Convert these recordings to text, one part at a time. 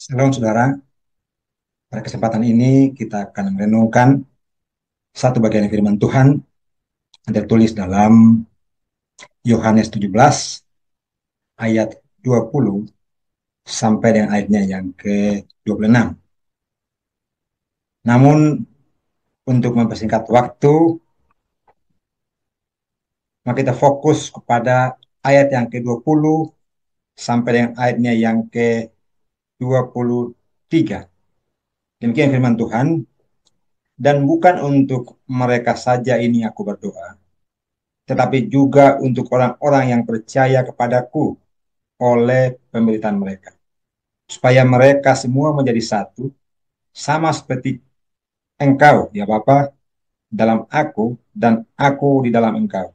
Shalom saudara, pada kesempatan ini kita akan merenungkan satu bagian firman Tuhan yang tertulis dalam Yohanes 17 ayat 20 sampai dengan ayatnya yang ke-26. Namun untuk mempersingkat waktu, maka kita fokus kepada ayat yang ke-20 sampai dengan ayatnya yang ke-23. Demikian firman Tuhan, dan bukan untuk mereka saja ini aku berdoa, tetapi juga untuk orang-orang yang percaya kepadaku oleh pemberitaan mereka, supaya mereka semua menjadi satu, sama seperti engkau, ya Bapa, dalam aku dan aku di dalam engkau,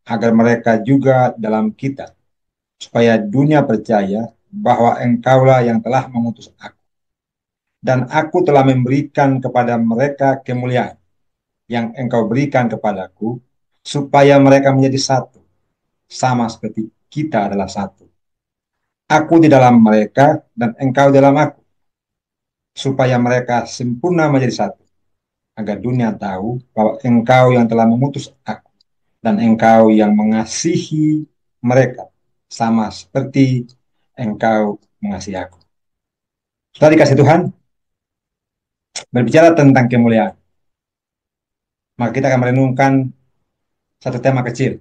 agar mereka juga dalam kita, supaya dunia percaya bahwa engkaulah yang telah mengutus aku, dan aku telah memberikan kepada mereka kemuliaan yang engkau berikan kepadaku, supaya mereka menjadi satu, sama seperti kita adalah satu. Aku di dalam mereka dan engkau dalam aku, supaya mereka sempurna menjadi satu, agar dunia tahu bahwa engkau yang telah memutus aku, dan engkau yang mengasihi mereka, sama seperti engkau mengasihi aku. Setelah dikasih Tuhan, berbicara tentang kemuliaan, maka kita akan merenungkan satu tema kecil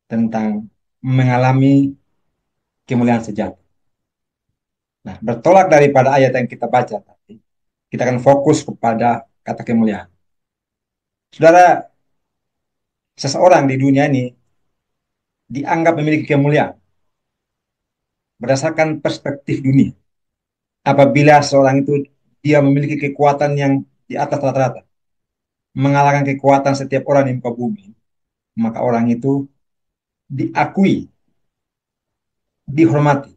tentang mengalami kemuliaan sejati. Nah, bertolak daripada ayat yang kita baca tadi, kita akan fokus kepada kata kemuliaan. Saudara, seseorang di dunia ini dianggap memiliki kemuliaan berdasarkan perspektif dunia. Apabila seorang itu dia memiliki kekuatan yang di atas rata-rata, mengalahkan kekuatan setiap orang di muka bumi, maka orang itu diakui, dihormati,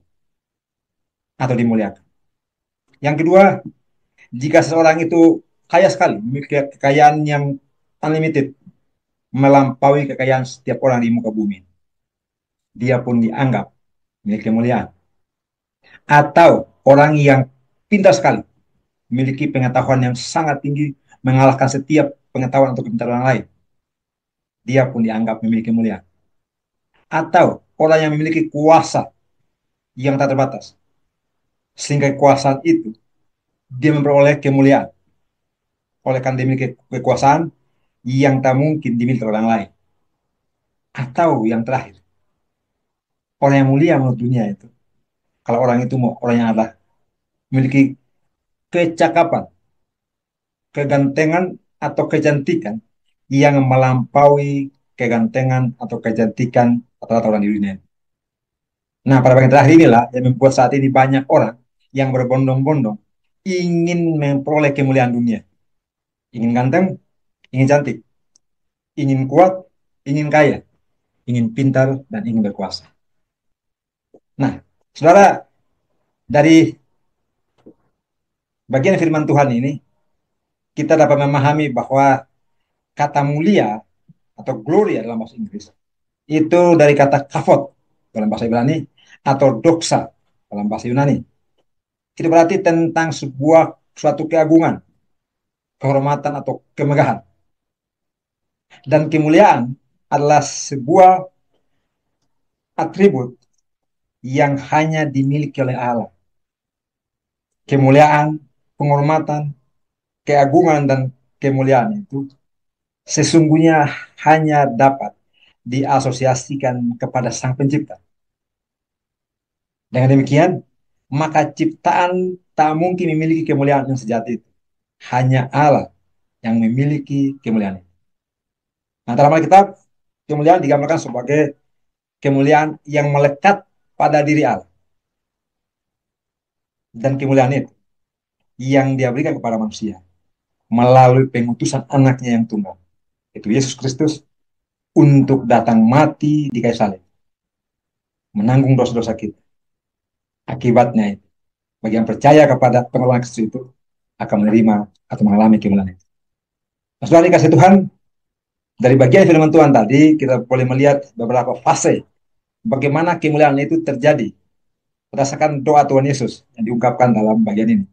atau dimuliakan. Yang kedua, jika seseorang itu kaya sekali, memiliki kekayaan yang unlimited, melampaui kekayaan setiap orang di muka bumi, dia pun dianggap memiliki kemuliaan. Atau orang yang pintar sekali, memiliki pengetahuan yang sangat tinggi, mengalahkan setiap pengetahuan atau kepintaran orang lain, dia pun dianggap memiliki kemuliaan. Atau orang yang memiliki kuasa yang tak terbatas, sehingga kekuasaan itu dia memperoleh kemuliaan, oleh karena dia memiliki kekuasaan yang tak mungkin dimiliki orang lain. Atau yang terakhir, orang yang mulia menurut dunia itu, kalau orang itu mau orang yang adalah memiliki kecakapan, kegantengan atau kecantikan yang melampaui kegantengan atau kecantikan rata-rata orang di dunia. Nah, pada bagian terakhir inilah yang membuat saat ini banyak orang yang berbondong-bondong ingin memperoleh kemuliaan dunia. Ingin ganteng, ingin cantik, ingin kuat, ingin kaya, ingin pintar, dan ingin berkuasa. Nah, saudara, dari bagian firman Tuhan ini, kita dapat memahami bahwa kata mulia atau gloria dalam bahasa Inggris itu dari kata kavod dalam bahasa Ibrani atau doxa dalam bahasa Yunani. Itu berarti tentang suatu keagungan, kehormatan atau kemegahan. Dan kemuliaan adalah sebuah atribut yang hanya dimiliki oleh Allah. Kemuliaan, penghormatan, keagungan, dan kemuliaan itu sesungguhnya hanya dapat diasosiasikan kepada Sang Pencipta. Dengan demikian, maka ciptaan tak mungkin memiliki kemuliaan yang sejati itu. Hanya Allah yang memiliki kemuliaan itu. Nah, dalam Alkitab, kemuliaan digambarkan sebagai kemuliaan yang melekat pada diri Allah. Dan kemuliaan itu yang dia berikan kepada manusia melalui pengutusan anaknya yang tunggal, itu Yesus Kristus, untuk datang mati di kayu salib, menanggung dosa-dosa kita. Akibatnya itu, bagi yang percaya kepada pengorbanan Kristus itu, akan menerima atau mengalami kemuliaan itu. Nah, saudara dikasih Tuhan, dari bagian firman Tuhan tadi, kita boleh melihat beberapa fase bagaimana kemuliaan itu terjadi berdasarkan doa Tuhan Yesus yang diungkapkan dalam bagian ini.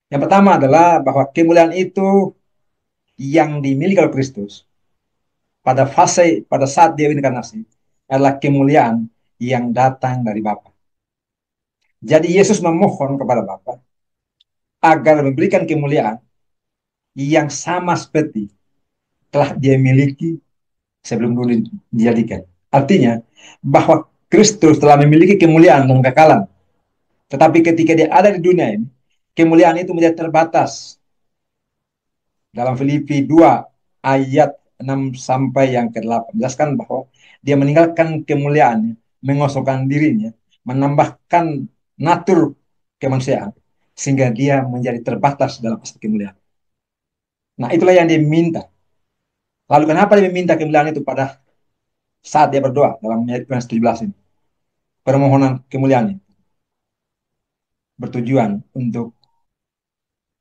Yang pertama adalah bahwa kemuliaan itu yang dimiliki oleh Kristus pada saat dia inkarnasi adalah kemuliaan yang datang dari Bapa. Jadi Yesus memohon kepada Bapa agar memberikan kemuliaan yang sama seperti telah dia miliki sebelum dulu dijadikan. Artinya bahwa Kristus telah memiliki kemuliaan dan kekekalan. Tetapi ketika dia ada di dunia ini, kemuliaan itu menjadi terbatas. Dalam Filipi 2 ayat 6 sampai yang ke-8 jelaskan bahwa dia meninggalkan kemuliaannya, mengosongkan dirinya, menambahkan natur kemanusiaan sehingga dia menjadi terbatas dalam aspek kemuliaan. Nah, itulah yang dia minta. Lalu kenapa dia meminta kemuliaan itu pada saat dia berdoa dalam ayat 17 ini? Permohonan kemuliaan ini bertujuan untuk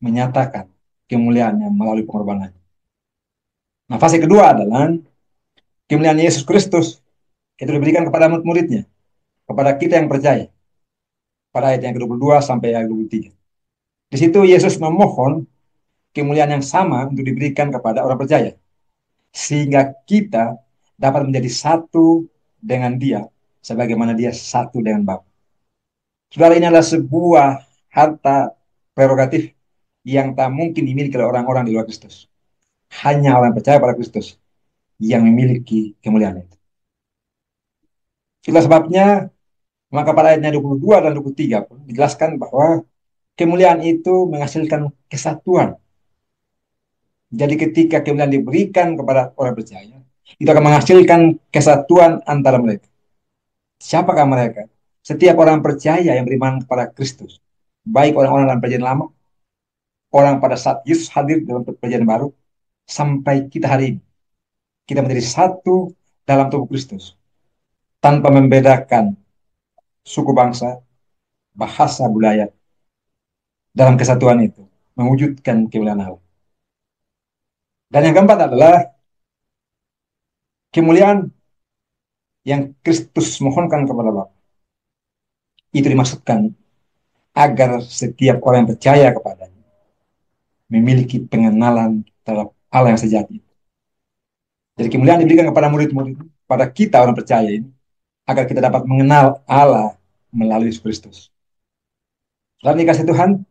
menyatakan kemuliaannya melalui pengorbanan. Nah, fase kedua adalah kemuliaan Yesus Kristus itu diberikan kepada murid-muridnya, kepada kita yang percaya. Pada ayat yang ke-22 sampai ayat 23. Di situ Yesus memohon kemuliaan yang sama untuk diberikan kepada orang percaya. Sehingga kita dapat menjadi satu dengan dia, sebagaimana dia satu dengan Bapa. Saudara, ini adalah sebuah harta prerogatif yang tak mungkin dimiliki oleh orang-orang di luar Kristus. Hanya orang percaya pada Kristus yang memiliki kemuliaan itu. Itulah sebabnya, maka pada ayatnya 22 dan 23 pun dijelaskan bahwa kemuliaan itu menghasilkan kesatuan. Jadi ketika kemuliaan diberikan kepada orang percaya, itu akan menghasilkan kesatuan antara mereka. Siapakah mereka? Setiap orang percaya yang beriman kepada Kristus. Baik orang-orang dalam perjanjian lama, orang pada saat Yesus hadir dalam perjanjian baru, sampai kita hari ini. Kita menjadi satu dalam tubuh Kristus. Tanpa membedakan suku bangsa, bahasa, budaya. Dalam kesatuan itu, mewujudkan kemuliaan Allah. Dan yang keempat adalah kemuliaan yang Kristus mohonkan kepada Bapa. Itu dimaksudkan agar setiap orang yang percaya kepadanya memiliki pengenalan terhadap Allah yang sejati. Jadi kemuliaan diberikan kepada murid-murid, pada kita orang percaya ini, agar kita dapat mengenal Allah melalui Yesus Kristus. Lalu dikasih Tuhan,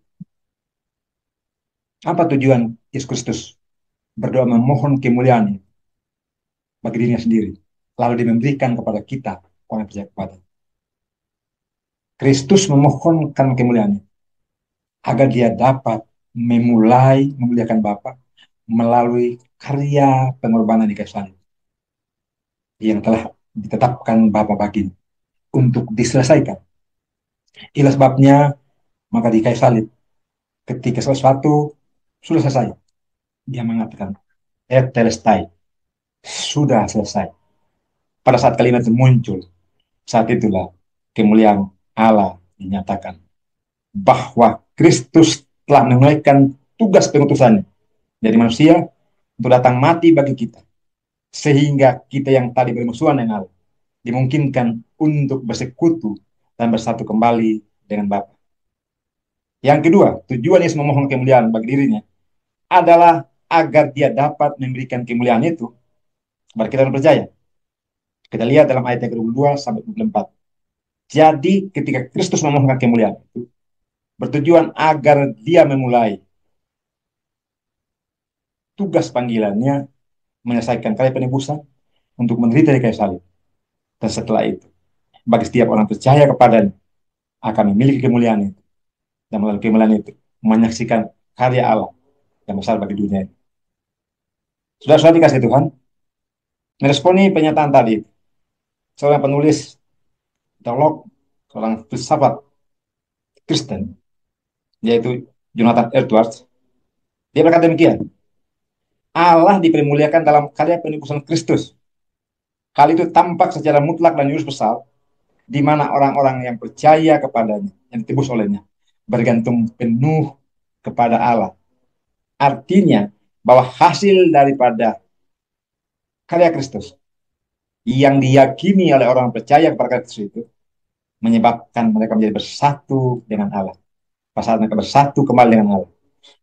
apa tujuan Yesus Kristus berdoa memohon kemuliaan bagi dirinya sendiri, lalu dia memberikan kepada kita orang yang percaya kepada. Kristus memohonkan kemuliaannya agar dia dapat memulai memuliakan Bapa melalui karya pengorbanan di kayu salib yang telah ditetapkan Bapa bagi untuk diselesaikan. Itulah sebabnya maka di kayu salib ketika sesuatu sudah selesai, dia mengatakan tetelestai, sudah selesai. Pada saat kalimat itu muncul, saat itulah kemuliaan Allah dinyatakan bahwa Kristus telah menunaikan tugas pengutusannya dari manusia untuk datang mati bagi kita, sehingga kita yang tadi bermusuhan dengan Allah dimungkinkan untuk bersekutu dan bersatu kembali dengan Bapa. Yang kedua, tujuan Yesus memohon kemuliaan bagi dirinya adalah agar dia dapat memberikan kemuliaan itu kepada kita yang percaya. Kita lihat dalam ayat yang ke-22 sampai 24. Jadi ketika Kristus memohonkan kemuliaan itu, bertujuan agar dia memulai tugas panggilannya menyelesaikan karya penebusan untuk menderita di kayu salib. Dan setelah itu, bagi setiap orang percaya kepadanya akan memiliki kemuliaan itu. Dan melalui kemuliaan itu, menyaksikan karya Allah yang besar bagi dunia ini. Sudah dikasih Tuhan, meresponi pernyataan tadi. Seorang penulis teolog, seorang filsafat Kristen, yaitu Jonathan Edwards, dia berkata demikian, Allah dipermuliakan dalam karya penebusan Kristus. Hal itu tampak secara mutlak dan universal, di mana orang-orang yang percaya kepadanya, yang ditebus olehnya, bergantung penuh kepada Allah. Artinya bahwa hasil daripada karya Kristus yang diyakini oleh orang percaya kepada Kristus itu menyebabkan mereka menjadi bersatu dengan Allah. Pas saat mereka bersatu kembali dengan Allah,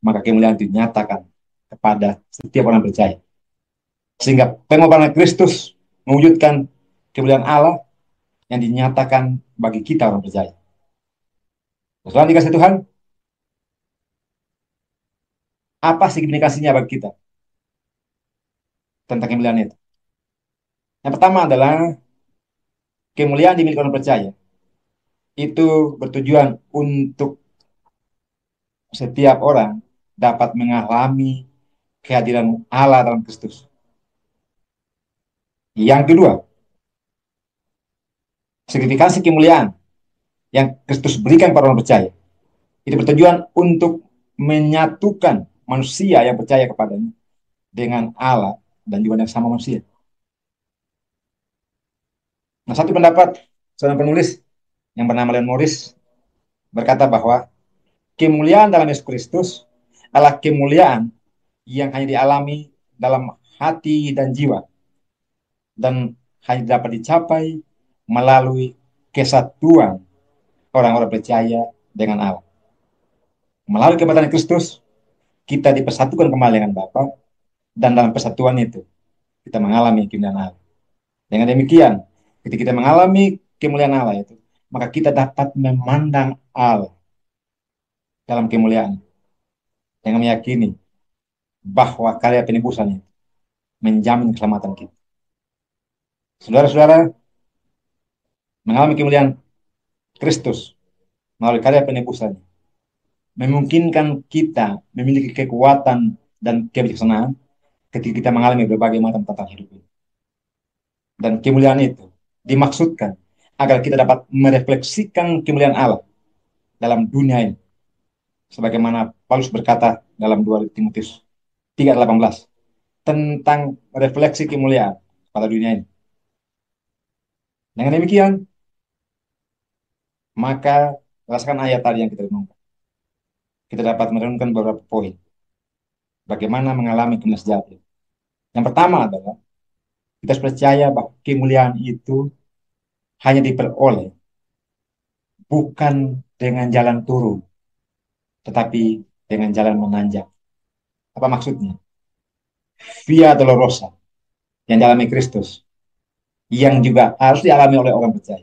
maka kemuliaan itu dinyatakan kepada setiap orang percaya. Sehingga pengorbanan Kristus mewujudkan kemuliaan Allah yang dinyatakan bagi kita orang percaya. Soalnya dikasih Tuhan, apa signifikasinya bagi kita tentang kemuliaan itu? Yang pertama adalah kemuliaan dimiliki orang percaya itu bertujuan untuk setiap orang dapat mengalami kehadiran Allah dalam Kristus. Yang kedua, signifikansi kemuliaan yang Kristus berikan kepada orang percaya itu bertujuan untuk menyatukan manusia yang percaya kepadanya dengan Allah dan juga dengan sama manusia. Nah, satu pendapat seorang penulis yang bernama Leon Morris berkata bahwa kemuliaan dalam Yesus Kristus adalah kemuliaan yang hanya dialami dalam hati dan jiwa dan hanya dapat dicapai melalui kesatuan orang-orang percaya dengan Allah. Melalui kebangkitan Kristus, kita dipersatukan kembali dengan Bapa dan dalam persatuan itu kita mengalami kemuliaan Allah. Dengan demikian, ketika kita mengalami kemuliaan Allah itu, maka kita dapat memandang Allah dalam kemuliaan dengan meyakini bahwa karya penebusan itu menjamin keselamatan kita. Saudara-saudara, mengalami kemuliaan Kristus melalui karya penebusan memungkinkan kita memiliki kekuatan dan kebijaksanaan ketika kita mengalami berbagai macam tantangan hidup ini. Dan kemuliaan itu dimaksudkan agar kita dapat merefleksikan kemuliaan Allah dalam dunia ini. Sebagaimana Paulus berkata dalam 2 Timotius 3:18 tentang refleksi kemuliaan pada dunia ini. Dengan demikian, maka berdasarkan ayat tadi yang kita renungkan, kita dapat merenungkan beberapa poin. Bagaimana mengalami kemuliaan sejati. Yang pertama adalah kita harus percaya bahwa kemuliaan itu hanya diperoleh bukan dengan jalan turun, tetapi dengan jalan menanjak. Apa maksudnya? Via Dolorosa yang dialami Kristus, yang juga harus dialami oleh orang percaya,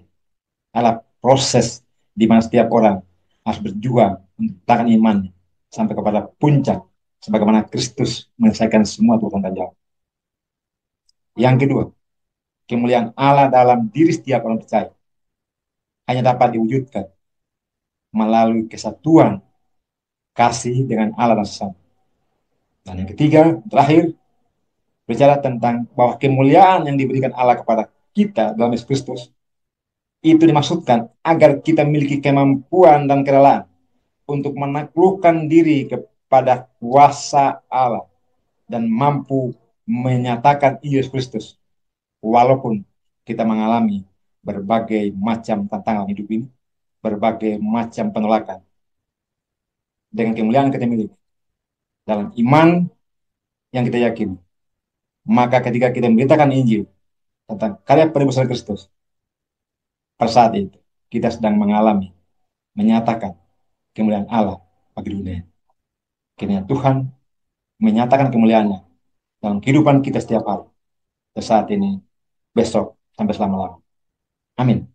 adalah proses di mana setiap orang harus berjuang untuk imannya sampai kepada puncak, sebagaimana Kristus menyelesaikan semua tugas jawab. Yang kedua, kemuliaan Allah dalam diri setiap orang percaya hanya dapat diwujudkan melalui kesatuan kasih dengan Allah dan sesama. Dan yang ketiga, terakhir, bicara tentang bahwa kemuliaan yang diberikan Allah kepada kita dalam Yesus Kristus itu dimaksudkan agar kita memiliki kemampuan dan kerelaan untuk menaklukkan diri kepada kuasa Allah dan mampu menyatakan Yesus Kristus walaupun kita mengalami berbagai macam tantangan hidup ini, berbagai macam penolakan. Dengan kemuliaan yang kita miliki dalam iman yang kita yakini, maka ketika kita memberitakan Injil tentang karya penebusan Kristus, pada saat itu kita sedang mengalami, menyatakan kemuliaan Allah bagi dunia. Kiranya Tuhan menyatakan kemuliaannya dalam kehidupan kita setiap hari, saat ini, besok, sampai selama-lamanya. Amin.